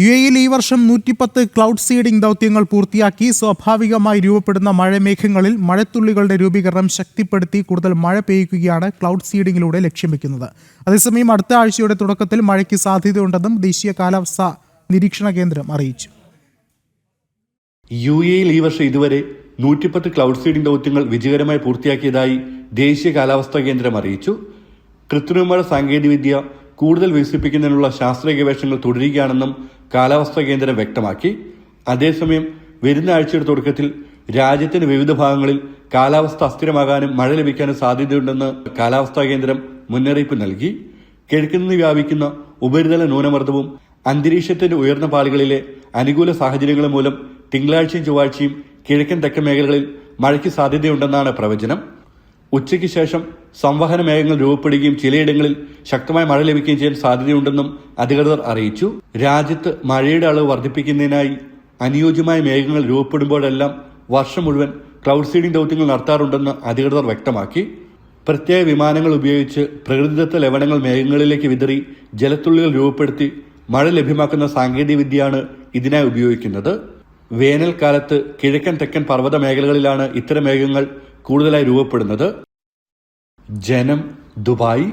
യുഎഇയിൽ ഈ വർഷം 110 cloud seeding ദൗത്യങ്ങൾ പൂർത്തിയാക്കി. സ്വാഭാവികമായി രൂപപ്പെടുന്ന മഴമേഘങ്ങളിൽ മഴത്തുള്ളികളുടെ രൂപീകരണം ശക്തിപ്പെടുത്തി കൂടുതൽ മഴ പെയ്യിക്കുകയാണ് ക്ലൗഡ് സീഡിംഗിലൂടെ ലക്ഷ്യം വെക്കുന്നത്. അതേസമയം അടുത്ത ആഴ്ചയുടെ തുടക്കത്തിൽ മഴയ്ക്ക് സാധ്യതയുണ്ടെന്നും ദേശീയ കാലാവസ്ഥാ നിരീക്ഷണ കേന്ദ്രം അറിയിച്ചു. യുഎഇയിൽ ഈ വർഷം ഇതുവരെ 110 ക്ലൗഡ് സീഡിംഗ് ദൗത്യങ്ങൾ വിജയകരമായി പൂർത്തിയാക്കിയതായി ദേശീയ കാലാവസ്ഥാ കേന്ദ്രം അറിയിച്ചു. കൃത്രിമ സാങ്കേതികവിദ്യ കൂടുതൽ വികസിപ്പിക്കുന്നതിനുള്ള ശാസ്ത്രീയ ഗവേഷണങ്ങൾ തുടരുകയാണെന്നും കാലാവസ്ഥാ കേന്ദ്രം വ്യക്തമാക്കി. അതേസമയം വരുന്ന ആഴ്ചയുടെ തുടക്കത്തിൽ രാജ്യത്തിന്റെ വിവിധ ഭാഗങ്ങളിൽ കാലാവസ്ഥ അസ്ഥിരമാകാനും മഴ ലഭിക്കാനും സാധ്യതയുണ്ടെന്ന് കാലാവസ്ഥാ കേന്ദ്രം മുന്നറിയിപ്പ് നൽകി. കിഴക്കുനിന്ന് വ്യാപിക്കുന്ന ഉപരിതല ന്യൂനമർദ്ദവും അന്തരീക്ഷത്തിന്റെ ഉയർന്ന പാളികളിലെ അനുകൂല സാഹചര്യങ്ങളും മൂലം തിങ്കളാഴ്ചയും ചൊവ്വാഴ്ചയും കിഴക്കൻ തെക്കൻ മേഖലകളിൽ മഴയ്ക്ക് സാധ്യതയുണ്ടെന്നാണ് പ്രവചനം. ഉച്ചയ്ക്ക് ശേഷം സംവഹന മേഘങ്ങൾ രൂപപ്പെടുകയും ചിലയിടങ്ങളിൽ ശക്തമായ മഴ ലഭിക്കുകയും ചെയ്യാൻ സാധ്യതയുണ്ടെന്നും അധികൃതർ അറിയിച്ചു. രാജ്യത്ത് മഴയുടെ അളവ് വർദ്ധിപ്പിക്കുന്നതിനായി അനുയോജ്യമായ മേഘങ്ങൾ രൂപപ്പെടുമ്പോഴെല്ലാം വർഷം മുഴുവൻ ക്ലൗഡ് സീഡിംഗ് ദൗത്യങ്ങൾ നടത്താറുണ്ടെന്ന് അധികൃതർ വ്യക്തമാക്കി. പ്രത്യേക വിമാനങ്ങൾ ഉപയോഗിച്ച് പ്രകൃതിദത്ത ലവണങ്ങൾ മേഘങ്ങളിലേക്ക് വിതറി ജലത്തുള്ളികൾ രൂപപ്പെടുത്തി മഴ ലഭ്യമാക്കുന്ന സാങ്കേതികവിദ്യയാണ് ഇതിനായി ഉപയോഗിക്കുന്നത്. വേനൽക്കാലത്ത് കിഴക്കൻ തെക്കൻ പർവ്വത മേഖലകളിലാണ് ഇത്തരം മേഘങ്ങൾ കൂടുതലായി രൂപപ്പെടുന്നത്. ജനം, ദുബായ്.